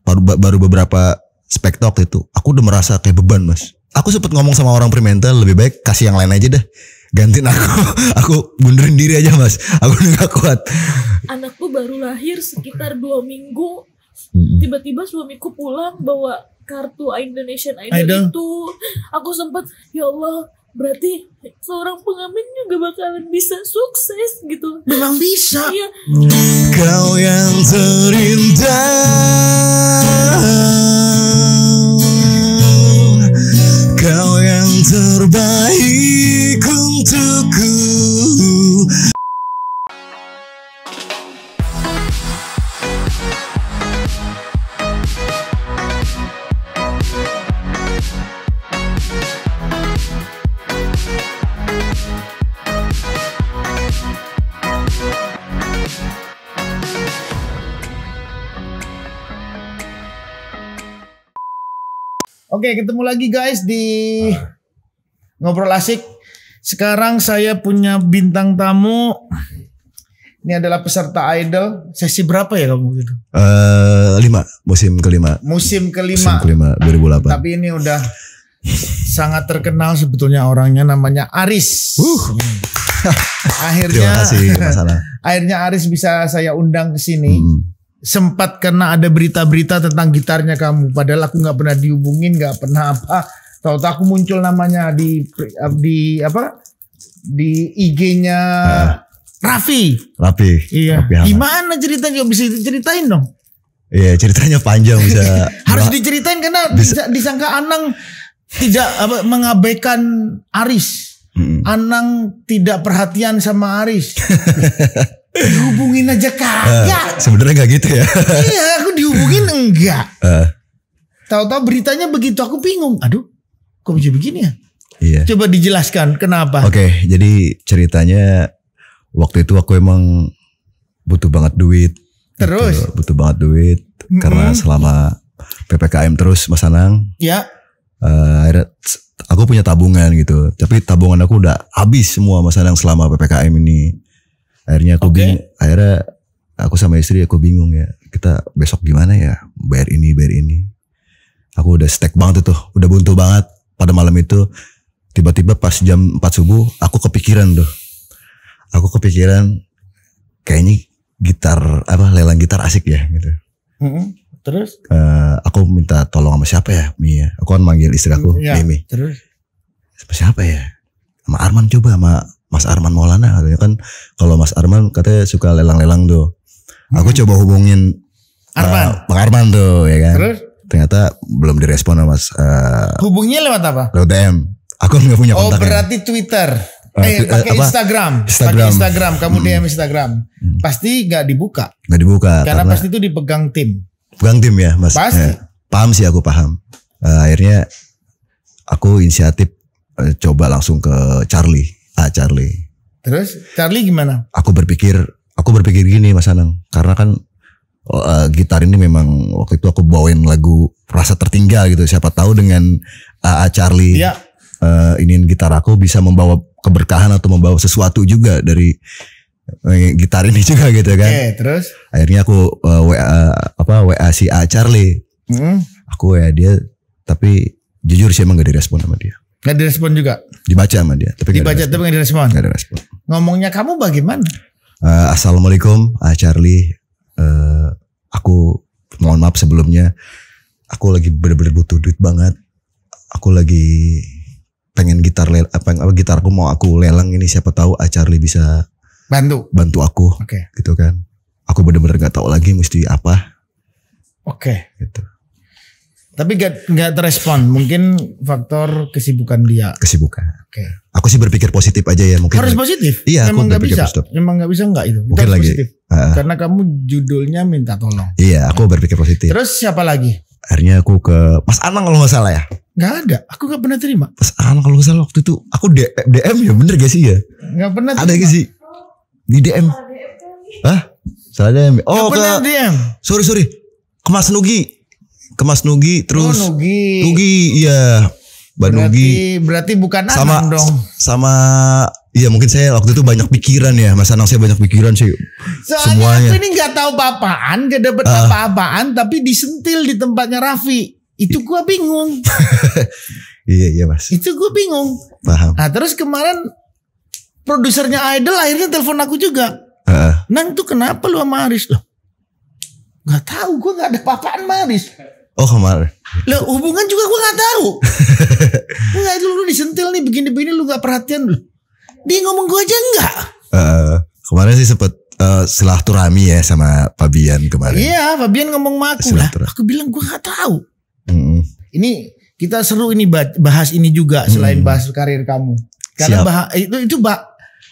baru beberapa spektok itu, aku udah merasa kayak beban mas. Aku sempet ngomong sama orang Fremantle, lebih baik kasih yang lain aja deh, gantiin aku bunderin diri aja mas. Aku udah gak kuat. Anakku baru lahir sekitar 2 minggu, tiba-tiba suamiku pulang bawa kartu Indonesian Idol itu. Aku sempat, ya Allah, berarti seorang pengamen juga bakalan bisa sukses gitu. Memang bisa. Iya. Kau yang terindah, kau yang terbaik untukku. Oke, ketemu lagi guys di Ngobrol Asik. Sekarang saya punya bintang tamu. Ini adalah peserta Idol. Sesi berapa ya kamu gitu? 5, musim kelima. Musim Musim kelima 2008. Tapi ini udah sangat terkenal sebetulnya orangnya, namanya Aris. Terima kasih masalah. Akhirnya Aris bisa saya undang ke sini. Sempat karena ada berita-berita tentang gitarnya kamu, padahal aku nggak pernah dihubungin, nggak pernah apa. Tahu-tahu aku muncul namanya di IG-nya Raffi. Iya. Raffi Gimana ceritanya? Bisa diceritain dong? Iya, ceritanya panjang bisa. Harus diceritain karena disangka Anang tidak mengabaikan Aris. Anang tidak perhatian sama Aris. Dihubungin aja kagak. Sebenarnya gak gitu ya. Iya, aku dihubungin enggak. Tahu-tahu beritanya begitu, aku bingung. Aduh, kok bisa begini ya? Iya. Coba dijelaskan kenapa. Oke, jadi ceritanya waktu itu aku emang butuh banget duit. Terus? Gitu, butuh banget duit karena selama PPKM terus Mas Anang. Ya. Akhirnya aku punya tabungan gitu. Tapi tabungan aku udah habis semua Mas Anang selama PPKM ini. Akhirnya aku bingung. Akhirnya aku sama istri aku bingung ya. Kita besok gimana ya? Bayar ini. Aku udah stack banget itu. Udah buntu banget pada malam itu. Tiba-tiba pas jam 4 subuh aku kepikiran tuh. Aku kepikiran kayaknya lelang gitar asik ya gitu. Terus? Aku minta tolong sama siapa ya? Mia. Aku kan manggil istri aku, Mimi. Terus? Siapa ya? Sama Arman, coba sama Mas Arman Maulana katanya kan. Kalau Mas Arman katanya suka lelang-lelang tuh. Aku coba hubungin Bang Arman tuh ya kan. Terus? Ternyata belum direspon sama Mas. Hubunginya lewat apa? Lewat DM. Aku nggak punya kontaknya. Oh, berarti Twitter. Pakai Instagram. Pakai Instagram. Kamu DM Instagram. Pasti nggak dibuka. Nggak dibuka. Karena pasti itu dipegang tim. Pegang tim ya Mas. Pasti. Paham sih, aku paham. Akhirnya aku inisiatif coba langsung ke Charlie. Terus Charlie gimana? Aku berpikir gini Mas Anang. Karena kan gitar ini memang waktu itu aku bawain lagu Rasa Tertinggal gitu. Siapa tahu dengan Charlie iniin gitar aku bisa membawa keberkahan atau membawa sesuatu juga dari gitar ini juga gitu kan. Terus akhirnya aku WA si Charlie. Aku WA dia, tapi jujur sih emang gak direspon sama dia. Gak direspon juga? Dibaca sama dia, tapi dibaca tapi gak direspon? Gak direspon. Ngomongnya kamu bagaimana? Assalamualaikum Charlie. Aku mohon maaf sebelumnya. Aku lagi bener-bener butuh duit banget. Aku lagi pengen gitarku mau aku lelang ini. Siapa tahu Charlie bisa bantu aku. Gitu kan. Aku bener-bener gak tahu lagi mesti apa. Gitu. Tapi gak terespon. Mungkin faktor kesibukan dia. Aku sih berpikir positif aja ya. Mungkin harus positif. Iya, memang gak bisa. Memang gak bisa enggak itu. Mungkin lagi positif. Karena kamu judulnya minta tolong. Iya, aku berpikir positif. Terus siapa lagi? Akhirnya aku ke Mas Anang kalau gak salah ya. Gak ada. Aku gak pernah terima. Mas Anang kalau gak salah waktu itu aku DM ya, bener gak sih ya? Gak pernah terima. Ada gak sih? Di DM. Hah? Salah DM. Oh, gak pernah DM. Sorry. Ke Mas Nugi terus. Nugi iya. Berarti bukan Anang dong. Sama Iya mungkin saya waktu itu banyak pikiran ya, Mas Anang, saya banyak pikiran sih. Soalnya Semuanya. aku ini nggak tahu apa-apaan, gak dapet apa-apaan, tapi disentil di tempatnya Raffi. Itu gua bingung. Iya Mas. Itu gua bingung. Paham. Nah terus kemarin produsernya Idol akhirnya telepon aku juga. Nang tuh kenapa lu sama Aris? Loh, nggak tahu, gua nggak ada apa-apaan sama Aris. Oh kemarin. Loh hubungan juga gua nggak tahu. Enggak, lu disentil nih begini-begini, lu nggak perhatian lu. Dia ngomong gue aja enggak. Kemarin sih sempet silaturahmi ya sama Fabian kemarin. Iya, Fabian ngomong sama aku lah. Aku bilang gue nggak tahu. Ini kita seru ini bahas ini juga selain bahas karir kamu. Karena itu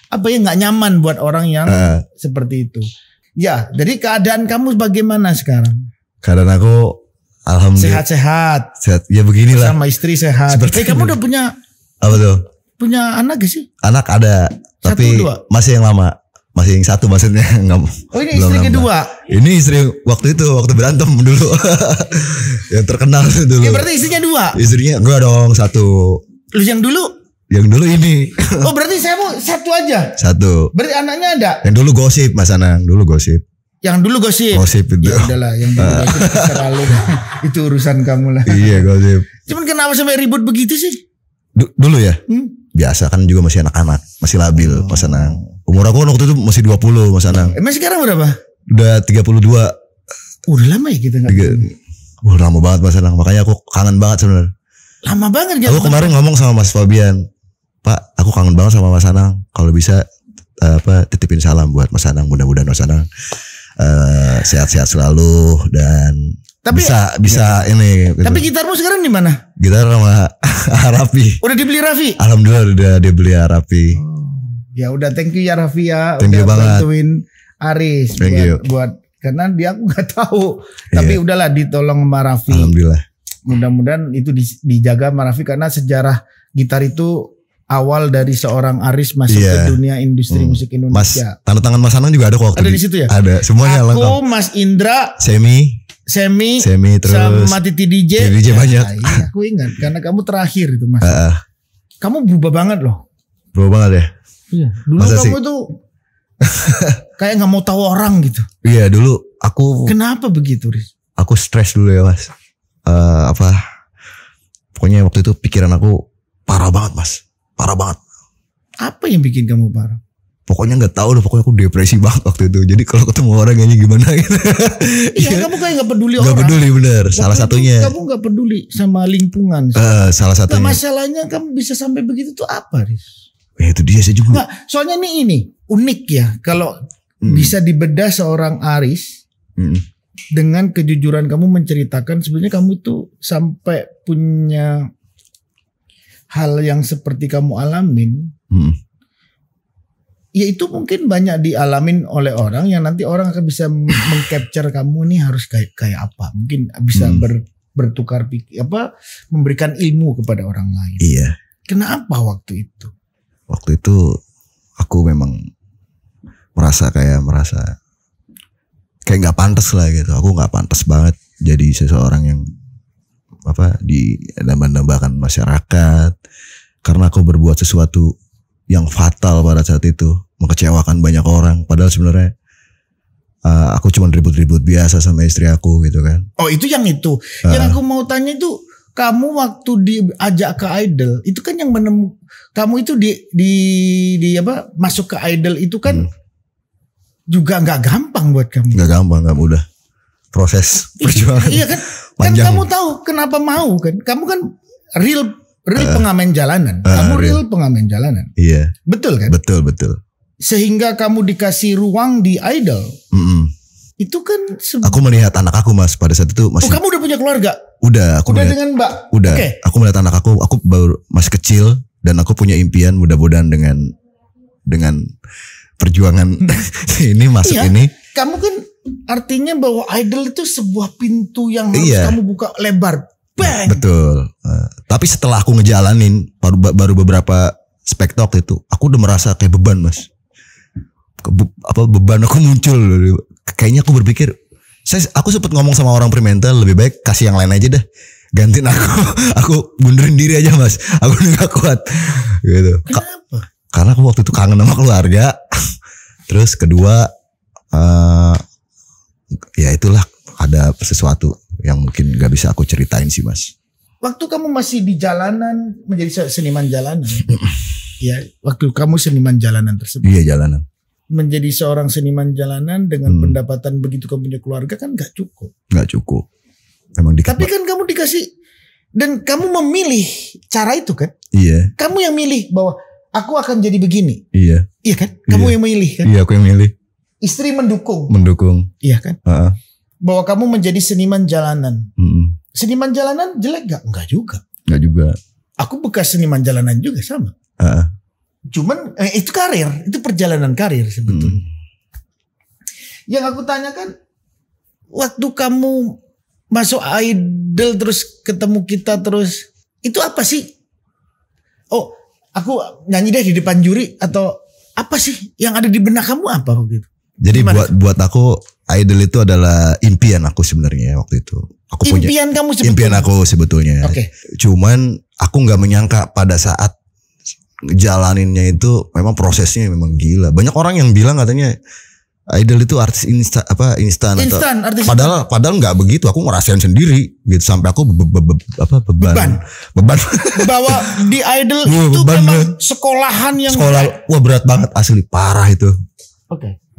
apa ya, nggak nyaman buat orang yang seperti itu. Ya, jadi keadaan kamu bagaimana sekarang? Keadaan aku alhamdulillah sehat-sehat. Sehat. Ya beginilah. Sama istri sehat. Kamu udah punya apa tuh? Punya anak gak sih? Anak ada, tapi masih yang lama, masih yang satu maksudnya nggak. Oh ini istri kedua? Ini istri waktu berantem dulu, yang terkenal dulu. Ya berarti istrinya 2? Istrinya enggak dong, 1. Lu yang dulu? Yang dulu ini. Oh berarti saya mau 1 aja? 1. Berarti anaknya ada? Yang dulu gosip Mas Anang, dulu gosip. Yang dulu gosip? Gosip itu. Ya udahlah, yang dulu gosip terlalu. Itu urusan kamu lah. Iya gosip. Cuman kenapa sampai ribut begitu sih? Dulu ya? Biasa kan juga masih anak-anak, masih labil Mas Anang. Umur aku waktu itu masih 20 Mas Anang. Emang sekarang berapa? Udah 32. Udah lama ya kita gak lama banget Mas Anang, makanya aku kangen banget sebenarnya. Lama banget. Aku kemarin ngomong sama Mas Fabian, Pak aku kangen banget sama Mas Anang. Kalau bisa titipin salam buat Mas Anang. Mudah-mudahan Mas Anang sehat-sehat selalu dan bisa ini. Gitu. Tapi gitarmu sekarang di mana? Gitar sama Raffi. Udah dibeli Raffi? Alhamdulillah udah dibeli Raffi. Ya udah, thank you ya Raffi ya. Thank you banget. Bantuin Aris buat karena dia aku nggak tahu. Tapi udahlah ditolong sama Raffi. Alhamdulillah. Mudah-mudahan itu dijaga sama Raffi karena sejarah gitar itu awal dari seorang Aris masuk ke dunia industri musik Indonesia. Tanda tangan Mas Anang juga ada kok waktu ada di situ ya? Ada, semuanya lengkap. Aku, Mas Indra, Semi terus sama Titi DJ. DJ banyak. Iya, aku ingat karena kamu terakhir itu Mas. Kamu berubah banget loh. Berubah banget ya? Iya. Dulu masa kamu tuh kayak nggak mau tahu orang gitu. Iya dulu aku. Kenapa begitu, Riz? Aku stres dulu ya Mas. Pokoknya waktu itu pikiran aku parah banget Mas. Parah banget. Apa yang bikin kamu parah? Pokoknya nggak tahu deh, pokoknya aku depresi banget waktu itu. Jadi kalau ketemu orang kayaknya gimana gitu. Iya, kamu kayak nggak peduli orang. Nggak peduli bener. Salah satunya. Kamu nggak peduli sama lingkungan. Salah satunya. Nah, masalahnya kamu bisa sampai begitu tuh apa, Riz? Itu dia sih juga. Nggak, soalnya ini unik ya. Kalau bisa dibedah seorang Aris dengan kejujuran kamu menceritakan sebenarnya kamu tuh sampai punya hal yang seperti kamu alamin. Ya itu mungkin banyak dialamin oleh orang yang nanti orang akan bisa mengcapture kamu nih harus kayak apa. Mungkin bisa bertukar pikir memberikan ilmu kepada orang lain. Iya. Kenapa waktu itu? Waktu itu aku memang merasa kayak nggak pantas lah gitu. Aku nggak pantas banget jadi seseorang yang dinambah-nambahkan masyarakat karena aku berbuat sesuatu yang fatal pada saat itu, mengecewakan banyak orang. Padahal sebenarnya aku cuma ribut-ribut biasa sama istri aku gitu kan. Oh itu yang itu. Yang aku mau tanya itu, kamu waktu diajak ke Idol itu kan yang kamu itu masuk ke Idol itu kan juga nggak gampang buat kamu. Nggak gampang, nggak mudah. Proses perjuangan. Iya kan? Kan kamu tahu kenapa mau kan? Kamu kan real pengamen jalanan. Kamu real pengamen jalanan. Iya. Betul kan? Betul. Sehingga kamu dikasih ruang di Idol. Itu kan aku melihat anak aku Mas pada saat itu masih. Oh, kamu udah punya keluarga? Udah melihat, dengan Mbak. Udah. Okay. Aku melihat anak aku baru masih kecil dan aku punya impian mudah-mudahan dengan perjuangan ini masuk ini. Kamu kan artinya bahwa Idol itu sebuah pintu yang harus kamu buka lebar. Bang. Betul. Tapi setelah aku ngejalanin baru beberapa spektok itu, aku udah merasa kayak beban Mas. Beban aku muncul. Kayaknya aku berpikir, aku sempat ngomong sama orang Fremantle, lebih baik kasih yang lain aja dah. Gantiin aku mundurin diri aja Mas. Aku udah gak kuat. Gitu. Kenapa? karena aku waktu itu kangen sama keluarga. Terus kedua ya itulah, ada sesuatu yang mungkin gak bisa aku ceritain sih Mas. Waktu kamu masih di jalanan menjadi seniman jalanan. Ya, waktu kamu seniman jalanan tersebut. Iya, jalanan. Menjadi seorang seniman jalanan dengan pendapatan begitu kamu punya keluarga kan gak cukup. Gak cukup. Memang tapi kan kamu dikasih, dan kamu memilih cara itu kan? Iya. Kamu yang milih bahwa aku akan jadi begini. Iya. Iya kan? Kamu yang milih kan? Iya, aku yang milih. Istri mendukung. Iya kan? Bahwa kamu menjadi seniman jalanan. Seniman jalanan jelek gak? Enggak juga. Enggak juga. Aku bekas seniman jalanan juga sama. Cuman itu karir, itu perjalanan karir sebetulnya. Yang aku tanyakan, waktu kamu masuk Idol terus ketemu kita terus, itu apa sih? Oh, aku nyanyi deh di depan juri, atau apa sih yang ada di benak kamu apa gitu? Jadi buat aku Idol itu adalah impian aku sebenarnya waktu itu. Aku impian kamu sebetulnya? Impian aku sebetulnya. Cuman aku nggak menyangka pada saat jalaninnya itu memang prosesnya memang gila. Banyak orang yang bilang katanya Idol itu artis instan padahal nggak begitu. Aku ngerasain sendiri gitu sampai aku beban bahwa di Idol itu memang sekolahan yang wah berat banget asli, parah itu.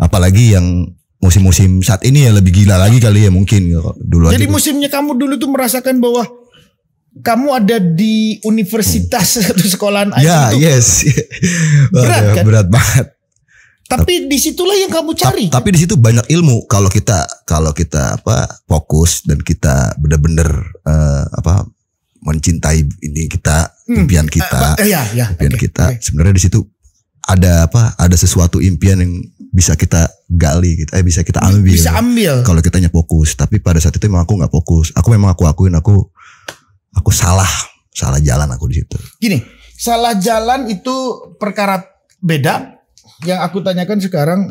Apalagi yang musim-musim saat ini ya lebih gila lagi kali ya mungkin dulu. Jadi musimnya kamu dulu tuh merasakan bahwa kamu ada di universitas satu sekolahan Idol. Yes. Berat kan? Berat banget. Tapi disitulah yang kamu cari. Tapi di situ banyak ilmu kalau kita fokus dan kita benar-benar mencintai ini kita impian kita. Impian kita. Sebenarnya di situ ada sesuatu impian yang bisa kita gali gitu, bisa kita ambil. Bisa ambil. Kalau kitanya fokus. Tapi pada saat itu memang aku nggak fokus. Aku akuin aku salah jalan aku di situ. Gini, salah jalan itu perkara beda. Yang aku tanyakan sekarang,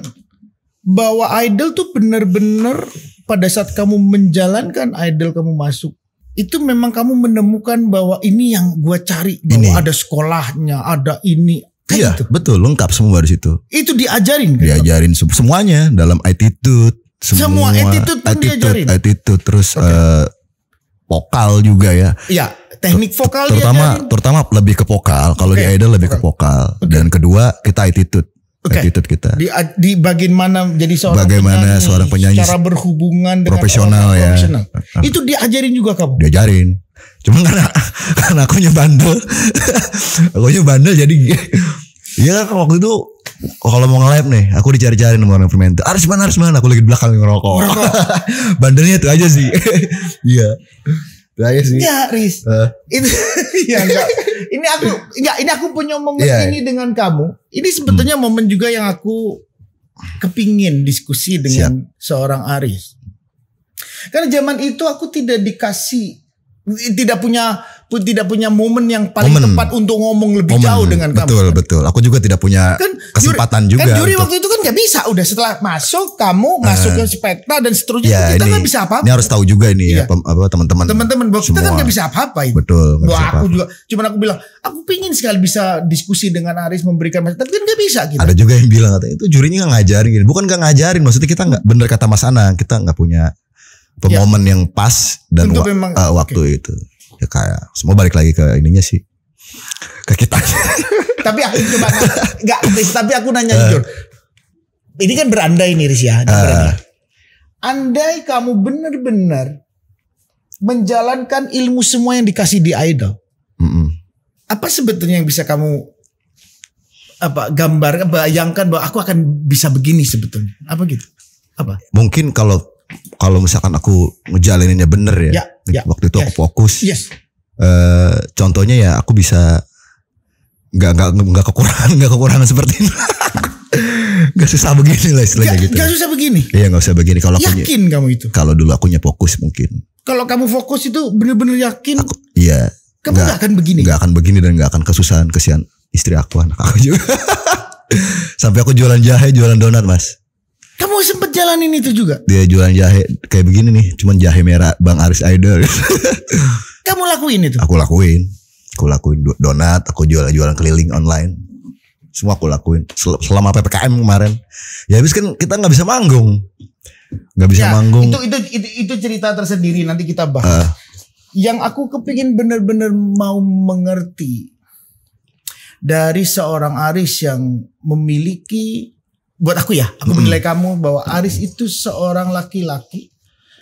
bahwa Idol tuh benar-benar pada saat kamu menjalankan Idol, kamu masuk, itu memang kamu menemukan bahwa ini yang gua cari, bahwa ada sekolahnya, ada ini. Iya, gitu. Betul, lengkap semua di situ. Itu diajarin kan? Diajarin semuanya dalam attitude, semua attitude pun diajarin. Attitude terus vokal juga ya. Iya, teknik vokal terutama lebih ke vokal. Kalau di Idol lebih ke vokal. Dan kedua kita attitude. Attitude kita. Di bagian mana jadi seorang penyanyi secara berhubungan dengan profesional ya. Itu diajarin juga kamu? Diajarin. Cuma karena akunya bandel. Akunya bandel jadi iya kan waktu itu kalau mau nge-live nih, aku dicari-cari sama orang fermenter. Harus mana? Aku lagi di belakang ngerokok. Bandelnya itu aja sih. Iya. Itu aja sih. Ya, Riz. Itu ya enggak. Ini aku punya momen ini dengan kamu. Ini sebetulnya momen juga yang aku kepingin diskusi dengan seorang Aris. Karena zaman itu aku tidak punya momen yang paling tepat untuk ngomong lebih jauh dengan kamu. Betul. Aku juga tidak punya kesempatan juga. Kan juri waktu itu kan gak bisa. Udah setelah kamu masuk ke Spekta dan seterusnya, kita gak bisa apa-apa. Ini harus tahu juga ini ya teman-teman. Teman-teman bahwa kita kan gak bisa apa-apa. Betul. Aku juga. Cuman aku bilang, aku pingin sekali bisa diskusi dengan Aris, memberikan masukan. Tapi kan gak bisa kita. Ada juga yang bilang katanya itu jurinya gak ngajarin. Bukan gak ngajarin, maksudnya kita gak, bener kata Mas Anang, kita gak punya momen yang pas dan waktu itu. Ya kayak semua balik lagi ke ininya sih, ke kita. Tapi aku coba tapi aku nanya jujur. Ini kan berandai nih Riz ya. Andai kamu benar-benar menjalankan ilmu semua yang dikasih di Idol, apa sebetulnya yang bisa kamu bayangkan bahwa aku akan bisa begini sebetulnya? Apa gitu? Apa? Mungkin kalau misalkan aku ngejalaninnya bener ya, waktu itu aku fokus. Contohnya ya aku bisa nggak kekurangan seperti ini. Nggak susah begini lah istilahnya gitu. Nggak susah begini. Iya nggak usah begini. Kalau yakin kamu itu? Kalau dulu akunya fokus mungkin. Kalau kamu fokus itu bener-bener yakin? Iya. Kamu nggak akan begini. Nggak akan begini dan nggak akan kesusahan kesian istri aku, anak aku juga. Sampai aku jualan jahe, jualan donat Mas. Kamu sempet jalanin itu juga? Dia jualan jahe kayak begini nih, cuman jahe merah Bang Aris Idol. Kamu lakuin itu? Aku lakuin donat, aku jualan keliling online. Semua aku lakuin selama PPKM kemarin. Ya habis kan kita nggak bisa manggung. Nggak bisa manggung. Itu cerita tersendiri, nanti kita bahas. Yang aku kepingin benar-benar mau mengerti dari seorang Aris yang memiliki, buat aku ya, aku menilai kamu bahwa Aris itu seorang laki-laki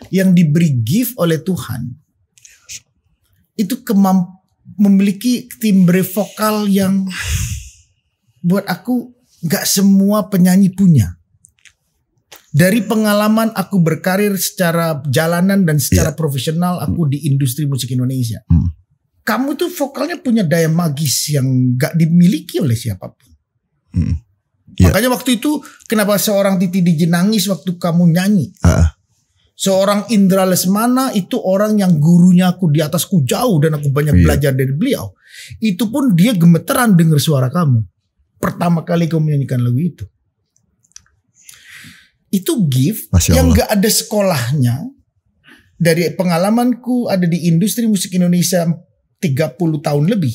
yang diberi gift oleh Tuhan. Itu memiliki timbre vokal yang buat aku gak semua penyanyi punya. Dari pengalaman aku berkarir secara jalanan dan secara profesional aku di industri musik Indonesia. Kamu tuh vokalnya punya daya magis yang gak dimiliki oleh siapapun. Makanya waktu itu kenapa seorang Titi DJ nangis waktu kamu nyanyi. Seorang Indra Lesmana itu orang yang gurunya aku di atasku jauh dan aku banyak belajar dari beliau. Itu pun dia gemeteran dengar suara kamu. Pertama kali kamu menyanyikan lagu itu. Itu gift yang gak ada sekolahnya. Dari pengalamanku ada di industri musik Indonesia 30 tahun lebih.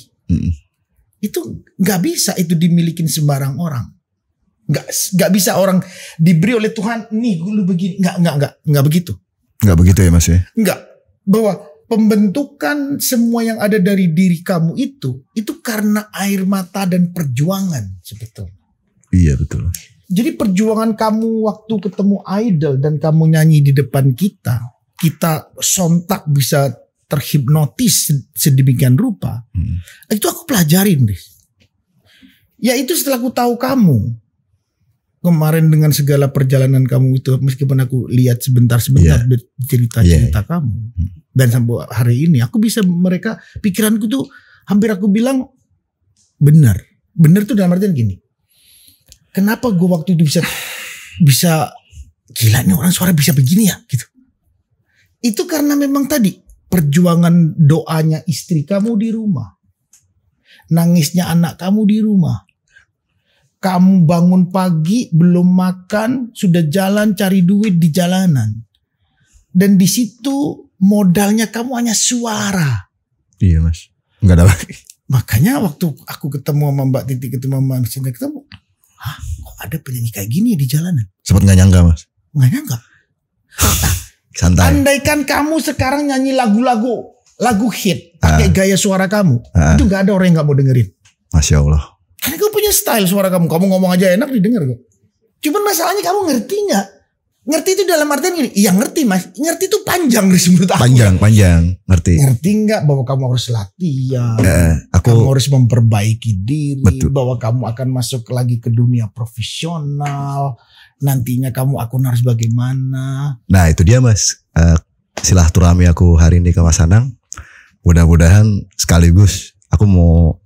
Itu gak bisa itu dimilikin sembarang orang. Gak bisa orang diberi oleh Tuhan, nih lu begini. Gak begitu. Gak begitu ya Mas ya? Enggak. Bahwa pembentukan semua yang ada dari diri kamu itu karena air mata dan perjuangan sebetulnya. Iya betul. Jadi perjuangan kamu waktu ketemu idol dan kamu nyanyi di depan kita sontak bisa terhipnotis sedemikian rupa. Itu aku pelajarin deh. Ya itu setelah aku tahu kamu kemarin dengan segala perjalanan kamu itu, meskipun aku lihat sebentar cerita-cerita kamu dan sampai hari ini aku bisa pikiranku tuh hampir aku bilang benar tuh dalam artian gini. Kenapa gue waktu itu bisa gila nih orang suara bisa begini ya gitu. Itu karena memang tadi perjuangan doanya istri kamu di rumah. Nangisnya anak kamu di rumah. Kamu bangun pagi belum makan sudah jalan cari duit di jalanan. Dan di situ modalnya kamu hanya suara. Iya Mas. Enggak ada lagi. Makanya waktu aku ketemu sama Mbak Titi ketemu sama Mas Indra ketemu. Hah, kok ada penyanyi kayak gini di jalanan? Sempat gak nyangka Mas? Gak nyangka. Santai. Andaikan kamu sekarang nyanyi lagu hit pakai gaya suara kamu, itu gak ada orang yang gak mau dengerin. Masya Allah. Karena kamu punya style suara kamu ngomong aja enak didengar kok. Cuman masalahnya kamu ngerti gak? Ngerti itu dalam artian gini, iya ngerti Mas. Ngerti itu panjang menurut aku. Panjang, ngerti. Ngerti nggak bahwa kamu harus latihan, kamu harus memperbaiki diri, bahwa kamu akan masuk lagi ke dunia profesional, nantinya kamu harus bagaimana. Nah itu dia Mas, silaturahmi aku hari ini ke Mas Anang. Mudah-mudahan sekaligus aku mau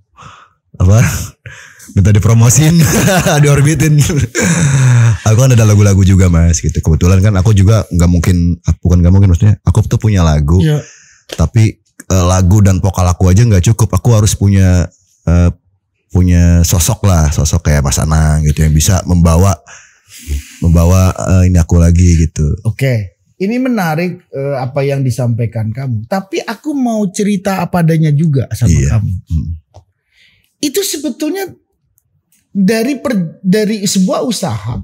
minta dipromosin, diorbitin. Aku kan ada lagu-lagu juga Mas gitu. Kebetulan kan aku juga maksudnya aku tuh punya lagu. Tapi lagu dan vokal aku aja gak cukup. Aku harus punya sosok kayak Mas Anang gitu yang bisa membawa ini aku lagi gitu. Oke. Ini menarik apa yang disampaikan kamu. Tapi aku mau cerita apa adanya juga sama kamu. Itu sebetulnya dari sebuah usaha,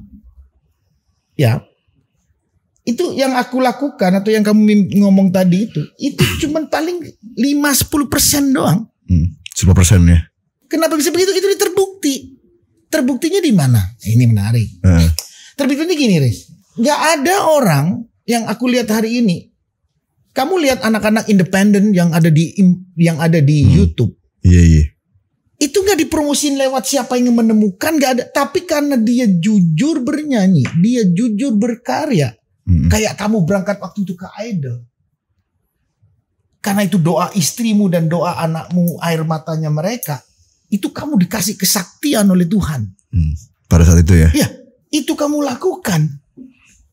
ya, itu yang aku lakukan atau yang kamu ngomong tadi itu cuman paling 5-10% doang. 10% ya. Kenapa bisa begitu? Itu terbukti. Terbuktinya di mana? Ini menarik. Terbuktinya gini, Riz. Gak ada orang yang aku lihat hari ini. Kamu lihat anak-anak independen yang ada di YouTube. Iya. Itu gak dipromosin lewat siapa yang menemukan, gak ada. Tapi karena dia jujur bernyanyi, dia jujur berkarya. Kayak kamu berangkat waktu itu ke Idol. Karena itu doa istrimu dan doa anakmu, air matanya mereka. Itu kamu dikasih kesaktian oleh Tuhan. Pada saat itu ya? Iya, itu kamu lakukan.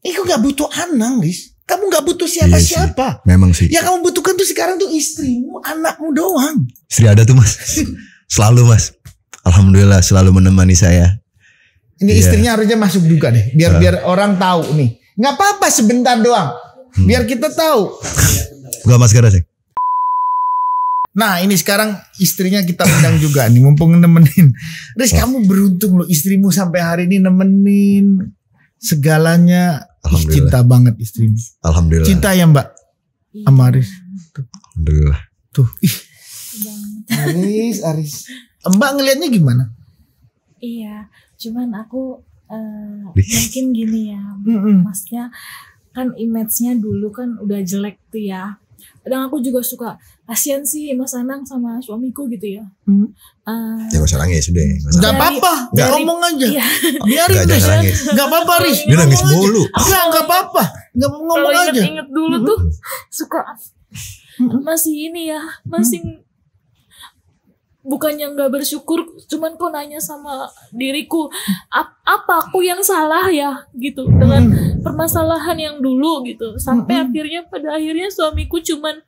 Itu gak butuh Anang, Riz. Kamu gak butuh siapa-siapa. Memang sih. Yang kamu butuhkan tuh sekarang tuh istrimu, anakmu doang. Istri ada tuh Mas. Selalu Mas. Alhamdulillah selalu menemani saya. Ini istrinya harusnya masuk juga deh. Biar orang tahu nih. Gak apa-apa sebentar doang. Biar kita tahu. Buka masker sih. Nah ini sekarang istrinya kita undang juga nih, mumpung nemenin. Riz, kamu beruntung loh, istrimu sampai hari ini nemenin segalanya. Cinta banget istrimu. Alhamdulillah. Cinta ya Mbak sama Riz. Alhamdulillah. Tuh, Aris. Mbak ngelihatnya gimana? Iya, cuman aku mungkin gini ya, maksudnya kan image-nya dulu kan udah jelek tuh ya. Kadang aku juga suka kasihan sih Mas Anang sama suamiku gitu ya. Ya gak usah nangis sudah. Gak apa-apa, ngomong aja. Iya. Biarin Riz. Gak apa-apa Riz. Dia nangis mulu. Gak apa-apa. Gak ngomong kalau aja. inget dulu tuh suka masih ini ya, masih bukannya nggak bersyukur, cuman kok nanya sama diriku apa aku yang salah ya gitu dengan permasalahan yang dulu gitu, sampai pada akhirnya suamiku cuman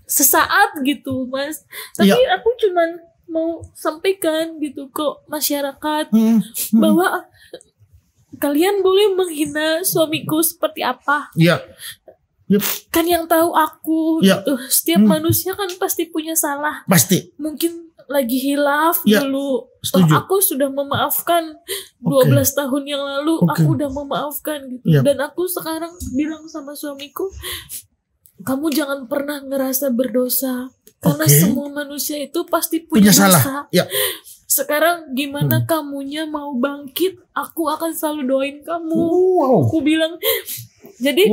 sesaat gitu Mas, tapi aku cuman mau sampaikan gitu ke masyarakat bahwa kalian boleh menghina suamiku seperti apa. Kan yang tahu aku gitu. Setiap manusia kan pasti punya salah. Pasti. Mungkin lagi hilaf dulu. Aku sudah memaafkan 12 tahun yang lalu. Aku udah memaafkan gitu. Dan aku sekarang bilang sama suamiku, kamu jangan pernah ngerasa berdosa. Karena semua manusia itu pasti punya salah. dosa. Sekarang gimana kamunya mau bangkit, aku akan selalu doain kamu. Aku bilang. Jadi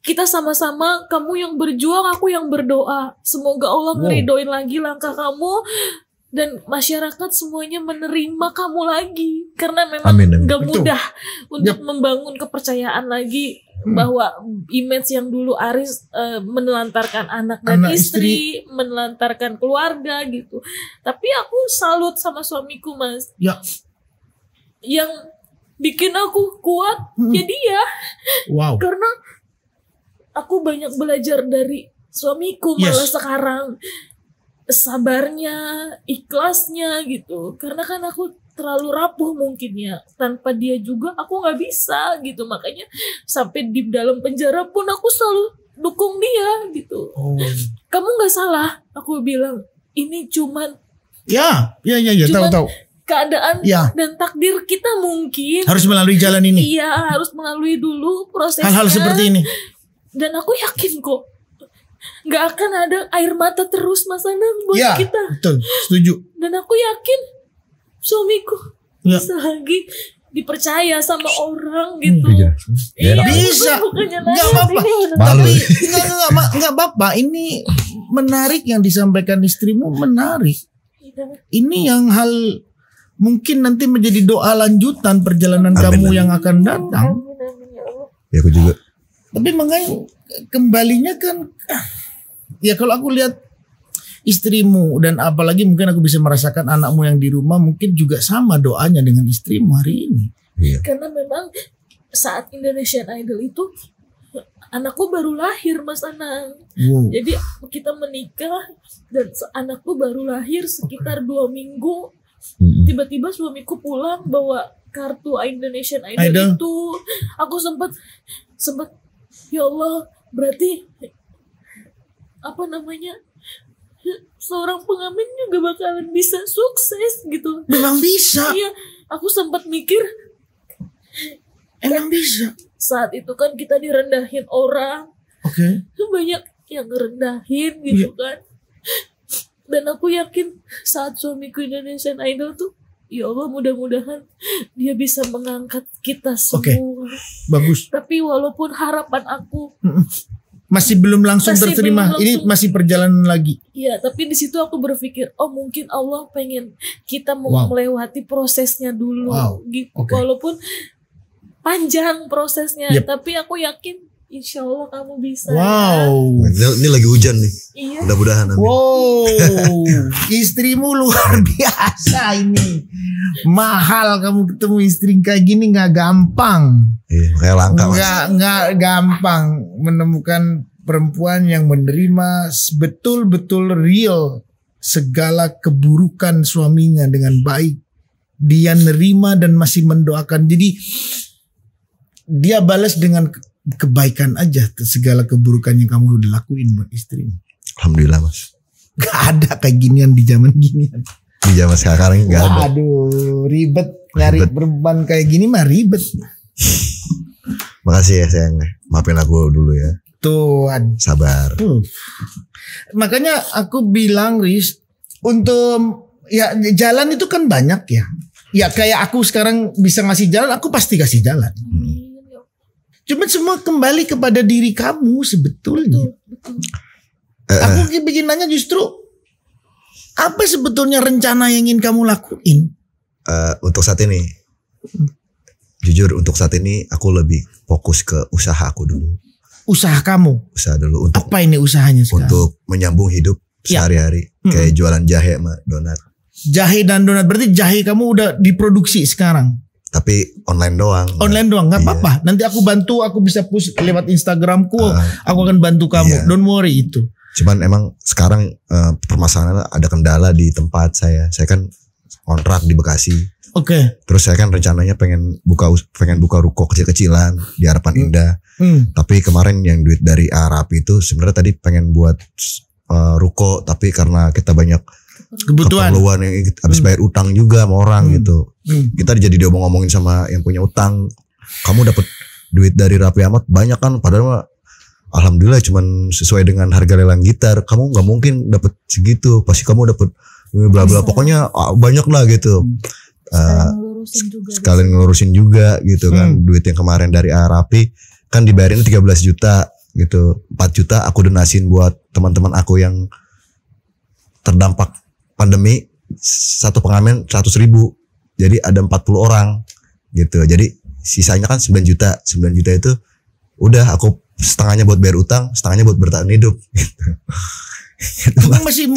kita sama-sama, kamu yang berjuang, aku yang berdoa. Semoga Allah ngeridoin lagi langkah kamu. Dan masyarakat semuanya menerima kamu lagi. Karena memang gak mudah untuk membangun kepercayaan lagi. Bahwa image yang dulu Aris menelantarkan anak dan istri, menelantarkan keluarga gitu. Tapi aku salut sama suamiku Mas. Yang bikin aku kuat, ya dia. Karena aku banyak belajar dari suamiku malah sekarang. Sabarnya, ikhlasnya gitu. Karena kan aku terlalu rapuh mungkin ya. Tanpa dia juga aku gak bisa gitu. Makanya sampai di dalam penjara pun aku selalu dukung dia gitu. Kamu gak salah, aku bilang. Ini cuman tahu. Keadaan dan takdir kita mungkin harus melalui jalan ini. Iya, harus melalui dulu prosesnya. Hal-hal seperti ini. Dan aku yakin kok gak akan ada air mata terus Mas Anang buat kita. Betul, setuju. Dan aku yakin suamiku bisa lagi dipercaya sama orang gitu. Bisa. Gak apa-apa. Tapi gak apa-apa. Ini menarik yang disampaikan istrimu, menarik. Ini yang hal mungkin nanti menjadi doa lanjutan perjalanan kamu yang akan datang. Ya aku juga. Tapi makanya kembalinya kan, ya kalau aku lihat istrimu dan apalagi mungkin aku bisa merasakan anakmu yang di rumah mungkin juga sama doanya dengan istrimu hari ini. Karena memang saat Indonesian Idol itu anakku baru lahir Mas Anang. Jadi kita menikah dan anakku baru lahir sekitar 2 minggu. Tiba-tiba suamiku pulang bawa kartu Indonesian Idol itu. Aku sempat ya Allah, berarti seorang pengamen juga bakalan bisa sukses gitu. Memang bisa. Iya, aku sempat mikir emang bisa. Saat itu kan kita direndahin orang. Banyak yang ngerendahin gitu kan. Dan aku yakin saat suamiku Indonesian Idol tuh, ya Allah mudah-mudahan dia bisa mengangkat kita semua. Bagus. Tapi walaupun harapan aku masih belum langsung terterima, ini masih perjalanan lagi. Iya, tapi di situ aku berpikir, mungkin Allah pengen kita melewati prosesnya dulu gitu. Walaupun panjang prosesnya, tapi aku yakin insya Allah kamu bisa. Ini lagi hujan nih. Iya. Mudah-mudahan. Istrimu luar biasa ini. Mahal kamu ketemu istri kayak gini, nggak gampang. Kayak langka. Nggak gampang menemukan perempuan yang menerima betul-betul real segala keburukan suaminya dengan baik. Dia nerima dan masih mendoakan. Jadi dia balas dengan kebaikan aja segala keburukan yang kamu udah lakuin buat istrimu. Alhamdulillah Mas. Gak ada kayak ginian di zaman ginian. Di zaman sekarang gak ada. Aduh, ribet nyari berban kayak gini mah ribet. Makasih ya sayang. Maafin aku dulu ya. Tuh, sabar. Makanya aku bilang Riz, untuk ya jalan itu kan banyak ya. Ya kayak aku sekarang bisa ngasih jalan, aku pasti kasih jalan. Cuma semua kembali kepada diri kamu sebetulnya. Aku bikin nanya justru apa sebetulnya rencana yang ingin kamu lakuin? Untuk saat ini, jujur untuk saat ini aku lebih fokus ke usaha aku dulu. Usaha kamu? Usaha dulu. Untuk apa ini usahanya sekarang? Untuk menyambung hidup sehari-hari. Kayak jualan jahe sama donat. Jahe dan donat, berarti jahe kamu udah diproduksi sekarang? Tapi online doang. Online doang, gak apa-apa. Nanti aku bantu, aku bisa push lewat Instagramku. Aku akan bantu kamu. Don't worry itu. Cuman emang sekarang permasalahannya ada kendala di tempat saya. Saya kan kontrak di Bekasi. Oke. Terus saya kan rencananya pengen buka ruko kecil-kecilan di Harapan Indah. Tapi kemarin yang duit dari Arab itu sebenarnya tadi pengen buat ruko, tapi karena kita banyak keperluan yang habis bayar utang juga sama orang gitu. Kita jadi diomong-ngomongin sama yang punya utang. Kamu dapat duit dari Raffi Ahmad banyak kan, padahal alhamdulillah cuman sesuai dengan harga lelang gitar. Kamu nggak mungkin dapat segitu, pasti kamu dapat bla bla, pokoknya banyak lah gitu. Sekalian ngelurusin juga gitu kan. Duit yang kemarin dari Arapi kan dibayarin 13 juta gitu. 4 juta aku donasin buat teman-teman aku yang terdampak pandemi. Satu pengamen 100.000, jadi ada 40 orang gitu. Jadi sisanya kan 9 juta. 9 juta itu udah aku setengahnya buat bayar utang, setengahnya buat bertahan hidup gitu. Kamu masih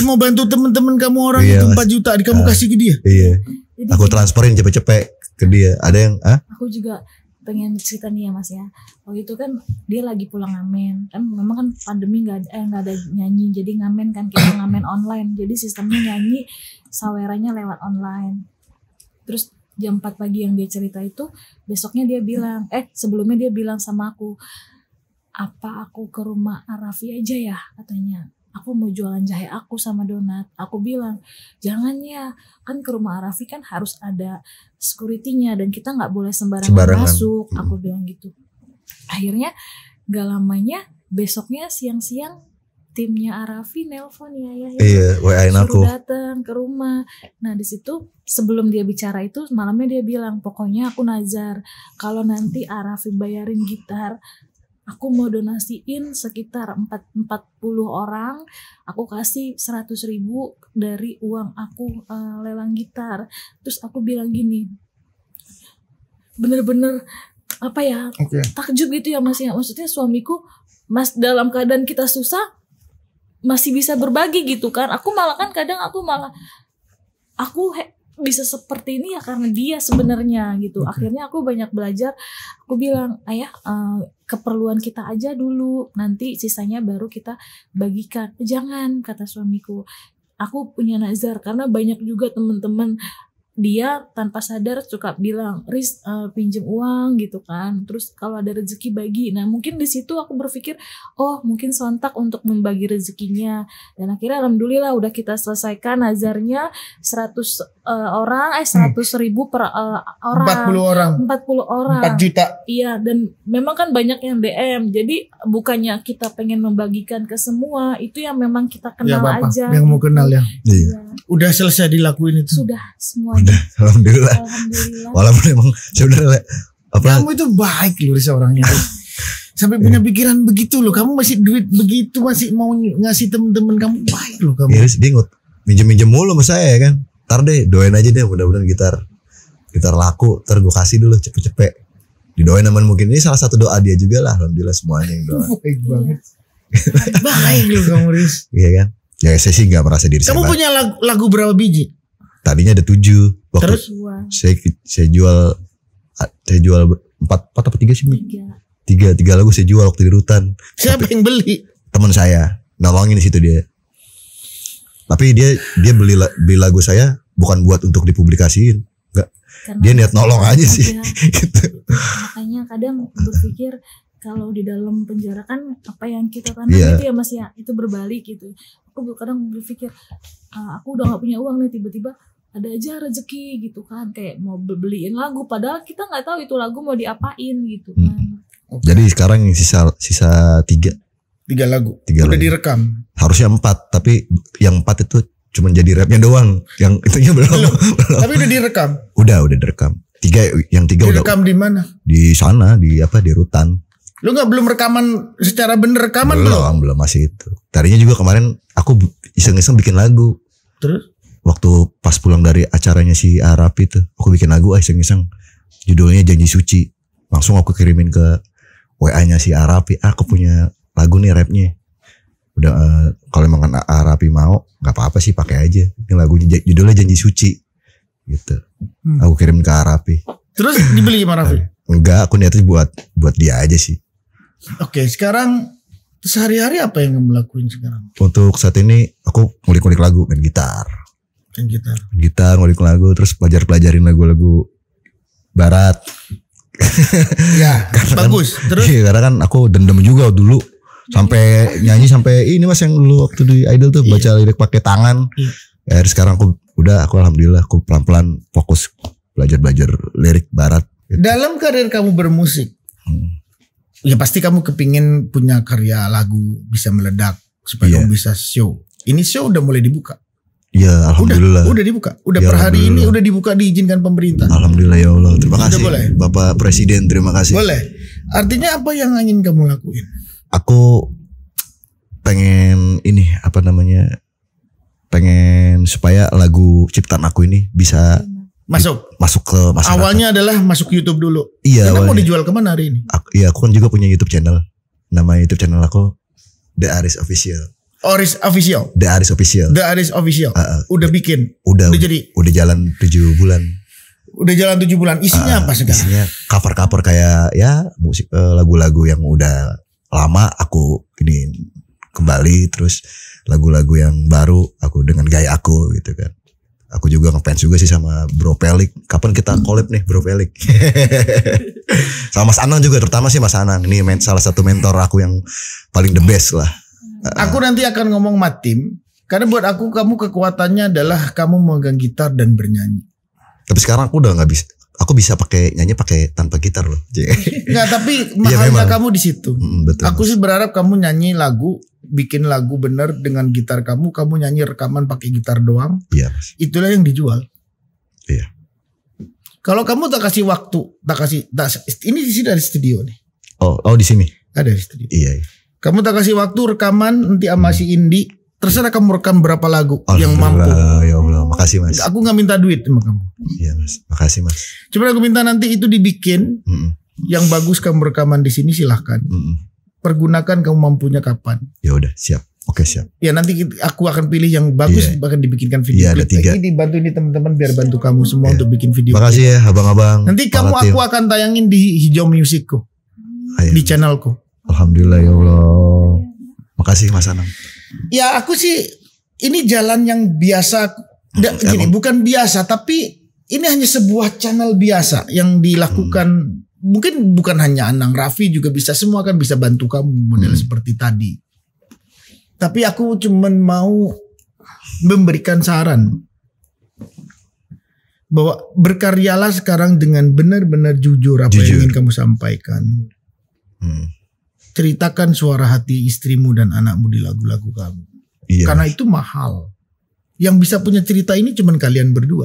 mau bantu teman-teman kamu orang itu 4 juta kamu kasih ke dia? Iya. Jadi aku transferin cepet-cepet ke dia. Ada yang Aku juga pengen cerita nih ya Mas ya. Waktu itu kan dia lagi pulang ngamen. Kan memang kan pandemi nggak ada nyanyi, jadi ngamen kan kita ngamen online. Jadi sistemnya nyanyi sawerannya lewat online. Terus jam 4 pagi yang dia cerita itu, besoknya dia bilang, sebelumnya dia bilang sama aku, apa aku ke rumah Arafi aja ya katanya. Aku mau jualan jahe aku sama donat. Aku bilang, jangan ya, kan ke rumah Arafi kan harus ada security-nya dan kita nggak boleh sembarangan masuk. Aku bilang gitu. Akhirnya gak lamanya besoknya siang-siang timnya Arafi nelpon ya. Iya, WA-in aku. Suruh datang ke rumah. Nah di situ sebelum dia bicara itu malamnya dia bilang, pokoknya aku nazar kalau nanti Arafi bayarin gitar, aku mau donasiin sekitar 40 orang, aku kasih 100.000 dari uang aku lelang gitar. Terus aku bilang gini, bener-bener apa ya, takjub gitu ya Mas ya. Maksudnya suamiku dalam keadaan kita susah masih bisa berbagi gitu kan. Aku malah kan kadang aku bisa seperti ini ya karena dia sebenarnya gitu. Akhirnya aku banyak belajar. Aku bilang, ayah keperluan kita aja dulu, nanti sisanya baru kita bagikan. Jangan, kata suamiku. Aku punya nazar karena banyak juga teman-teman dia tanpa sadar suka bilang, Riz pinjem uang gitu kan. Terus kalau ada rezeki bagi. Nah mungkin di situ aku berpikir, oh mungkin sontak untuk membagi rezekinya. Dan akhirnya alhamdulillah udah kita selesaikan nazarnya 100 orang, 100.000 per orang. 40 orang. 4 juta. Iya, dan memang kan banyak yang DM. Jadi bukannya kita pengen membagikan ke semua, itu yang memang kita kenal ya, aja. Yang mau kenal ya. Iya. Udah selesai dilakuin itu. Sudah semua. Alhamdulillah. Walaupun emang sebenarnya kamu itu baik loh orangnya. Sampai punya pikiran begitu loh. Kamu masih duit begitu, masih mau ngasih temen-temen kamu, baik loh kamu. Iya, dia minjem mulu sama saya kan. Ntar deh doain aja deh, mudah-mudahan gitar laku. Ntar gue kasih dulu cepet-cepet. Didoain aman, mungkin ini salah satu doa dia juga lah. Alhamdulillah semuanya yang doa. Baik banget. Baik loh kamu Riz. Iya kan. Ya saya sih gak merasa diri saya. Kamu punya lagu berapa biji? Tadinya ada 7. Waktu terus saya jual 4 atau 3 sih? 3 lagu saya jual waktu di Rutan. Siapa yang beli? Teman saya, nolongin di situ dia. Tapi dia beli lagu saya bukan buat untuk dipublikasiin, enggak. Dia niat nolong aja sih. Gitu. Makanya kadang berpikir kalau di dalam penjara kan apa yang kita tanam itu ya Mas ya, itu berbalik gitu. Aku kadang berpikir aku udah gak punya uang nih, tiba-tiba ada aja rezeki gitu kan, kayak mau beliin lagu padahal kita nggak tahu itu lagu mau diapain gitu kan. Jadi sekarang yang sisa 3 lagu. Udah lagu direkam. Harusnya 4, tapi yang 4 itu cuma jadi rapnya doang, yang itunya belum. Tapi udah direkam. Udah direkam. 3 udah. Direkam di mana? Di sana di rutan. Lu belum rekaman secara bener rekaman belum? Belum masih itu. Tadinya juga kemarin aku iseng-iseng bikin lagu. Terus? Waktu pas pulang dari acaranya si Arapi itu, aku bikin lagu iseng-iseng. Judulnya Janji Suci. Langsung aku kirimin ke WA-nya si Arapi. Aku punya lagu nih rapnya. Udah kalau emang Arapi mau, nggak apa-apa sih pakai aja. Ini lagunya judulnya Janji Suci. Gitu. Aku kirim ke Arapi. Terus dibeli sama Arapi? Enggak, aku niatnya buat dia aja sih. Oke, sekarang sehari-hari apa yang kamu lakuin sekarang? Untuk saat ini aku ngulik-ngulik lagu, main gitar. Gitar, ngulik lagu, terus pelajarin lagu-lagu barat. Ya, bagus. Terus? Iya, karena kan aku dendam juga dulu. Sampai nyanyi sampai ini Mas yang dulu waktu di Idol tuh baca lirik pakai tangan. Ya, sekarang aku alhamdulillah aku pelan-pelan fokus belajar lirik barat. Gitu. Dalam karir kamu bermusik, ya pasti kamu kepingin punya karya lagu bisa meledak supaya kamu bisa show. Ini show udah mulai dibuka. Iya, alhamdulillah. Udah dibuka. Udah ya, per hari ini udah dibuka, diizinkan pemerintah. Alhamdulillah ya Allah. Terima kasih. Boleh. Bapak Presiden, terima kasih. Boleh. Artinya apa yang ingin kamu lakuin? Aku pengen pengen supaya lagu ciptaan aku ini bisa masuk ke masyarakat. Awalnya adalah masuk YouTube dulu. Iya. Kamu mau dijual kemana hari ini? Aku kan juga punya YouTube channel. Nama YouTube channel aku The Aris Official. Official. The Aris Official. The Aris Official. Udah bikin. Udah jalan 7 bulan. Udah jalan 7 bulan. Isinya apa sekarang? Isinya cover-cover kayak ya musik lagu-lagu yang udah lama aku ini kembali, terus lagu-lagu yang baru aku dengan gaya aku gitu kan. Aku juga ngefans juga sih sama Bro Pelik. Kapan kita collab nih Bro Pelik? Sama Mas Anang juga, terutama sih Mas Anang. Ini salah satu mentor aku yang paling the best lah. Aku nanti akan ngomong sama tim. Karena buat aku kamu kekuatannya adalah kamu memegang gitar dan bernyanyi. Tapi sekarang aku udah gak bisa. Aku bisa nyanyi pakai tanpa gitar loh. Enggak, tapi mahalnya kamu di situ. Betul. Aku sih berharap kamu nyanyi lagu, bikin lagu bener dengan gitar kamu nyanyi rekaman pakai gitar doang. Iya, Mas. Itulah yang dijual. Iya. Kalau kamu tak kasih waktu, ini di sini dari studio nih. Oh di sini. Ada di studio. Iya. Kamu tak kasih waktu rekaman nanti sama si Indi. Terserah kamu rekam berapa lagu yang mampu. Ya Allah, makasih Mas. Aku gak minta duit sama kamu. Iya Mas, makasih Mas. Cuma aku minta nanti itu dibikin. Yang bagus kamu rekaman di sini silahkan. Pergunakan kamu mampunya kapan. Ya udah, siap. Oke, siap. Ya nanti aku akan pilih yang bagus, bahkan dibikinkan video klip. Ini dibantu ini teman-teman biar bantu kamu semua untuk bikin video. Makasih ya abang-abang. Nanti aku akan tayangin di Hijau Musicku. Di channelku. Alhamdulillah ya Allah. Makasih Mas Anang. Ya aku sih ini jalan yang biasa. Gini, bukan biasa, tapi ini hanya sebuah channel biasa yang dilakukan. Mungkin bukan hanya Anang, Raffi juga bisa, semua kan bisa bantu kamu model seperti tadi. Tapi aku cuman mau memberikan saran bahwa berkaryalah sekarang dengan benar-benar jujur apa yang ingin kamu sampaikan. Ceritakan suara hati istrimu dan anakmu di lagu-lagu kamu. Iya. Karena itu mahal. Yang bisa punya cerita ini cuman kalian berdua.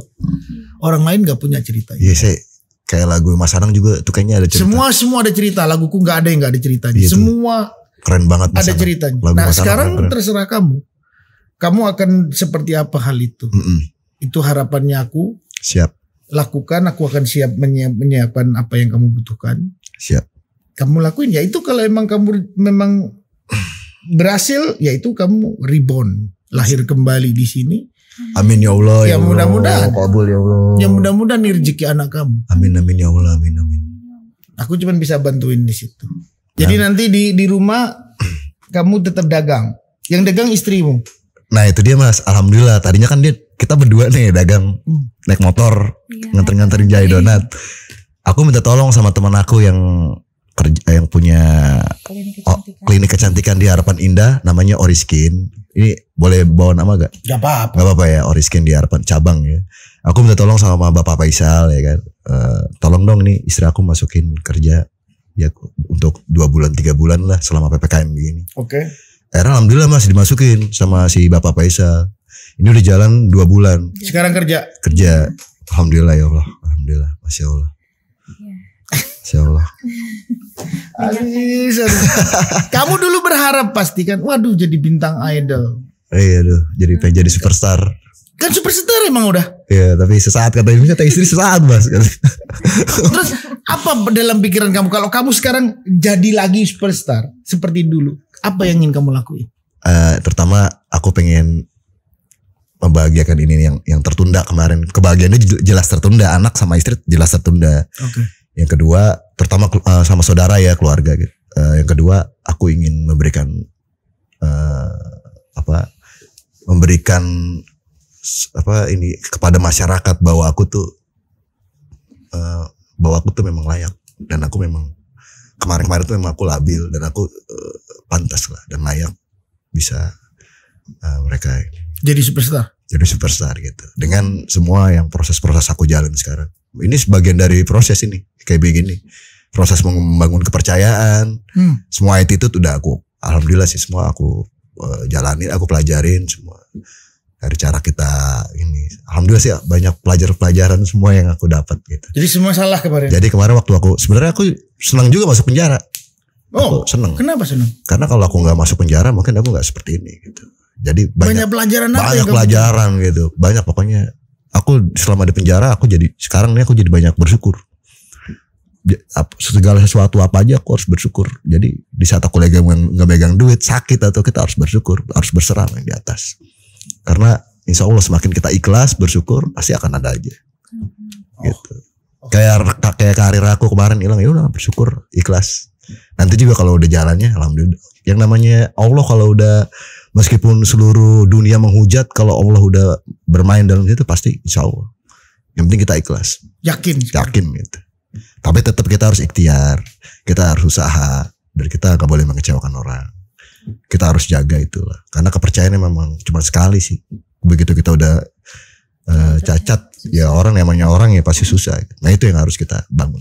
Orang lain gak punya cerita. Iya, saya kayak lagu Mas Anang juga tuh kayaknya ada cerita. Semua ada cerita. Laguku gak ada yang gak ada ceritanya. Iya, semua keren banget Mas ada ceritanya. Nah sekarang terserah kamu. Kamu akan seperti apa hal itu. Itu harapannya aku. Siap. Lakukan, aku akan siap menyiapkan apa yang kamu butuhkan. Siap. Kamu lakuin ya itu, kalau emang kamu memang berhasil, ya itu kamu reborn, lahir kembali di sini. Amin ya Allah. Ya mudah-mudahan. Kabul ya Allah. Ya mudah-mudahan ini rezeki anak kamu. Amin ya Allah. Amin. Aku cuma bisa bantuin di situ. Jadi nanti di rumah kamu tetap dagang. Yang dagang istrimu. Nah itu dia Mas. Alhamdulillah. Tadinya kan kita berdua nih dagang, naik motor, nganter-nganterin jahe donat. Aku minta tolong sama teman aku yang yang punya klinik kecantikan di Harapan Indah, namanya Oriskin. Ini boleh bawa nama gak? Gak apa-apa. Gak apa-apa ya, Oriskin di Harapan cabang ya. Aku minta tolong sama Bapak Faisal ya kan. Tolong dong nih istri aku masukin kerja ya untuk 2 bulan 3 bulan lah selama PPKM begini. Oke. Alhamdulillah Mas dimasukin sama si Bapak Faisal. Ini udah jalan 2 bulan. Sekarang kerja. Alhamdulillah ya Allah. Alhamdulillah. Masya Allah. Masya Allah. Kamu dulu berharap pasti kan, waduh jadi bintang idol. Iya aduh, pengen jadi superstar. Kan superstar emang udah. Iya, tapi sesaat kata istri sesaat Mas. Terus apa dalam pikiran kamu kalau kamu sekarang jadi lagi superstar seperti dulu? Apa yang ingin kamu lakuin? Terutama aku pengen membahagiakan ini yang tertunda kemarin. Kebahagiaannya jelas tertunda, anak sama istri jelas tertunda. Oke. Yang kedua, terutama sama saudara ya, keluarga gitu. Yang kedua, aku ingin memberikan ini kepada masyarakat bahwa aku tuh memang layak, dan aku memang kemarin tuh memang aku labil, dan aku pantas lah dan layak bisa mereka jadi superstar gitu, dengan semua yang proses aku jalan sekarang. Ini sebagian dari proses ini kayak begini, proses membangun kepercayaan. Semua itu udah aku, alhamdulillah sih semua aku jalanin, aku pelajarin semua dari cara kita ini. Alhamdulillah sih banyak pelajaran semua yang aku dapat gitu. Jadi semua salah kemarin. Jadi kemarin waktu sebenarnya aku senang juga masuk penjara. Oh, aku senang. Kenapa senang? Karena kalau aku nggak masuk penjara mungkin aku nggak seperti ini gitu. Jadi banyak pelajaran apa? Banyak pelajaran gitu. Banyak pokoknya. Aku selama di penjara sekarang ini aku jadi banyak bersyukur. Segala sesuatu apa aja aku harus bersyukur. Jadi di saat aku lagi nggak megang duit, sakit atau kita harus bersyukur, harus berserah yang di atas. Karena insya Allah semakin kita ikhlas bersyukur pasti akan ada aja. Gitu. Kayak karir aku kemarin hilang, ya udah bersyukur, ikhlas. Nanti juga kalau udah jalannya alhamdulillah. Yang namanya Allah kalau udah meskipun seluruh dunia menghujat, kalau Allah udah bermain dalam situ pasti insya Allah. Yang penting kita ikhlas. Yakin gitu. Tapi tetap kita harus ikhtiar, kita harus usaha, dan kita gak boleh mengecewakan orang. Kita harus jaga itulah. Karena kepercayaannya memang cuma sekali sih. Begitu kita udah cacat, ya orang namanya orang ya pasti susah. Nah itu yang harus kita bangun.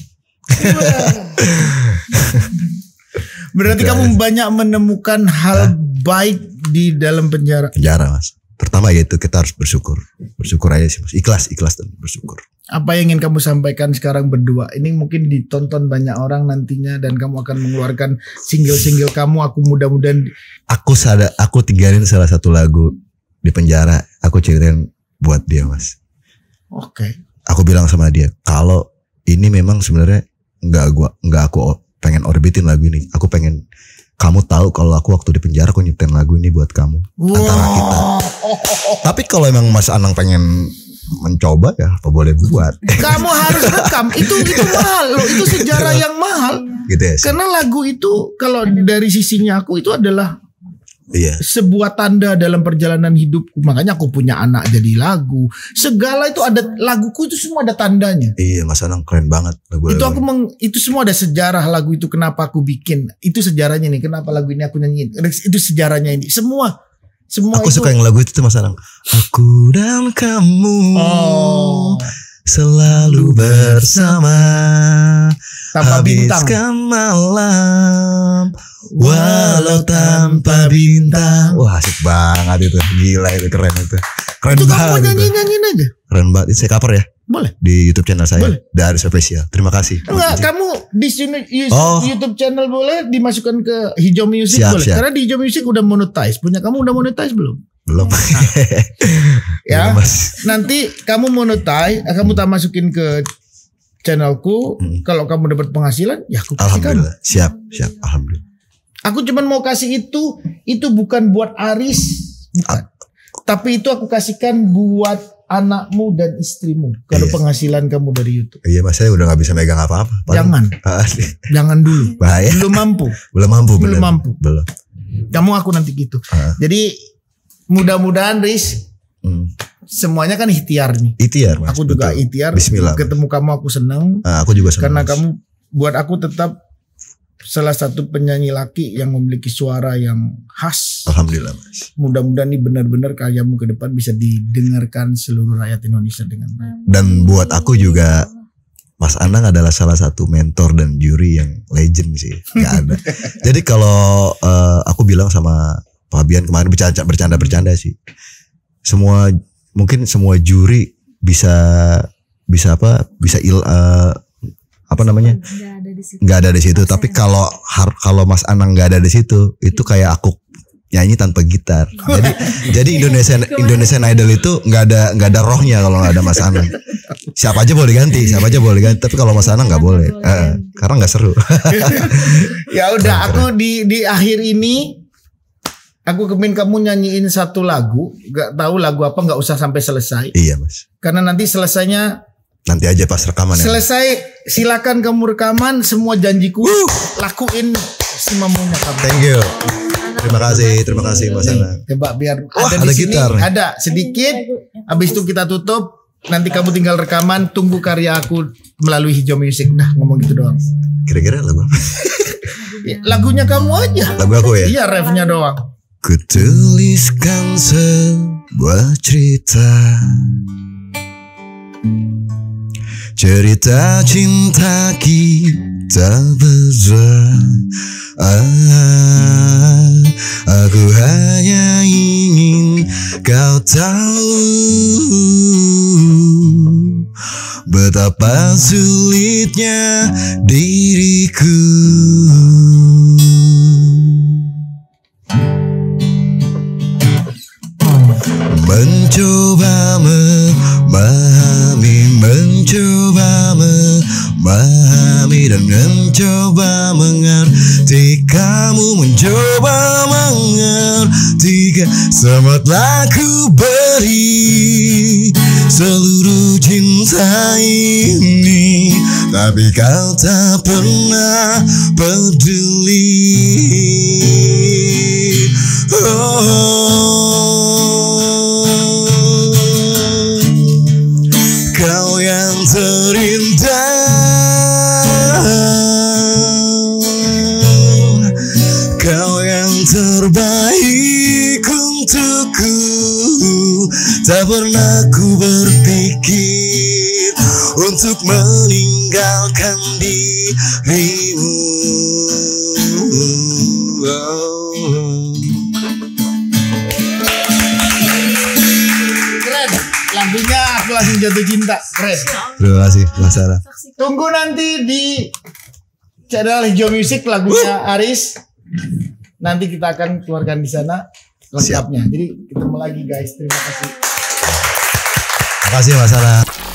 Berarti kamu banyak menemukan hal baik di dalam penjara. Mas. Pertama yaitu kita harus bersyukur. Bersyukur aja sih Mas. Ikhlas dan bersyukur. Apa yang ingin kamu sampaikan sekarang berdua? Ini mungkin ditonton banyak orang nantinya dan kamu akan mengeluarkan single kamu. Aku mudah-mudahan aku tinggalin salah satu lagu di penjara. Aku ceritain buat dia Mas. Oke. Aku bilang sama dia, kalau ini memang sebenarnya enggak aku pengen orbitin lagu ini. Aku pengen kamu tahu kalau aku waktu di penjara aku nyiptain lagu ini buat kamu. Antara kita. Tapi kalau emang Mas Anang pengen mencoba ya apa boleh buat. Kamu harus rekam. Itu mahal loh. Itu sejarah yang mahal. Gitu ya. Karena lagu itu kalau dari sisinya aku itu adalah sebuah tanda dalam perjalanan hidupku. Makanya aku punya anak jadi lagu. Segala itu ada, laguku itu semua ada tandanya. Iya, Mas Anang keren banget lagu. Itu semua ada sejarah lagu itu, kenapa aku bikin. Itu sejarahnya nih, kenapa lagu ini aku nyanyiin. Itu sejarahnya ini. Semua aku suka yang lagu itu tuh Mas Anang. Aku dan kamu selalu bersama, habiskan malam walau tanpa bintang. Wah asik banget itu. Gila itu, keren itu. Keren itu banget. Kamu nyanyiin aja. Keren banget. Itu saya cover ya. Boleh. Di YouTube channel saya. Boleh. Dari spesial. Terima kasih. Enggak, kamu di YouTube channel boleh dimasukkan ke Hijau Music. Siap, boleh. Siap. Karena di Hijau Music udah monetize. Punya kamu udah monetize belum? Belum. Ya. Mas. Nanti kamu monetize, kamu tak masukin ke channelku. Kalau kamu dapat penghasilan, ya aku kasih kamu. Siap. Alhamdulillah. Aku cuman mau kasih itu bukan buat Aris, bukan. Tapi itu aku kasihkan buat anakmu dan istrimu. Kalau penghasilan kamu dari YouTube. Iya Mas, saya udah gak bisa megang apa-apa. Jangan dulu. Bahaya. Belum mampu. Belum. Kamu aku nanti gitu. Jadi mudah-mudahan Riz, semuanya kan ikhtiar nih. Ikhtiar Mas. Aku juga ikhtiar. Bismillah. Ketemu kamu aku senang. Aku juga senang. Karena kamu buat aku tetap salah satu penyanyi laki yang memiliki suara yang khas. Alhamdulillah Mas. Mudah-mudahan ini benar-benar karyamu ke depan bisa didengarkan seluruh rakyat Indonesia dengan baik. Dan buat aku juga Mas Anang adalah salah satu mentor dan juri yang legend sih. Gak ada. Jadi kalau aku bilang sama Pak Bian kemarin bercanda sih. Mungkin semua juri bisa nggak ada di situ. Tapi kalau Mas Anang nggak ada di situ, itu kayak aku nyanyi tanpa gitar. Jadi Indonesian Idol itu nggak ada rohnya kalau nggak ada Mas Anang. Siapa aja boleh ganti. Tapi kalau Mas Anang nggak boleh, karena nggak seru. Ya udah, aku di akhir ini aku kepin kamu nyanyiin satu lagu. Gak tahu lagu apa, nggak usah sampai selesai. Iya Mas. Karena nanti selesainya nanti aja pas rekaman ya. Selesai, silakan kamu rekaman semua janjiku. Lakuin semampunya kamu. Thank you. Terima kasih Mas Anang. Coba biar ada di sini, gitar. ada sedikit. Habis itu kita tutup. Nanti kamu tinggal rekaman. Tunggu karya aku melalui Hijau Music. Nah, ngomong gitu doang. Kira-kira lagu apa? Lagunya kamu aja. Lagu aku ya? Iya, refnya doang. Kutuliskan sebuah cerita cinta kita berdua. Aku hanya ingin kau tahu betapa sulitnya diriku mencoba memahami dan mencoba mengerti kamu, mencoba mengerti. Selamatlah ku beri seluruh cinta ini, tapi kau tak pernah peduli. Kau yang terindah, kau yang terbaik untukku. Tak pernah ku berpikir untuk meninggalkan dirimu. Lagunya aku langsung jatuh cinta. Keren. Terima kasih Mas Sarah. Tunggu nanti di channel Hijau Music lagunya Aris. Nanti kita akan keluarkan di sana lengkapnya. Jadi ketemu lagi guys. Terima kasih. Terima kasih Mas Sarah.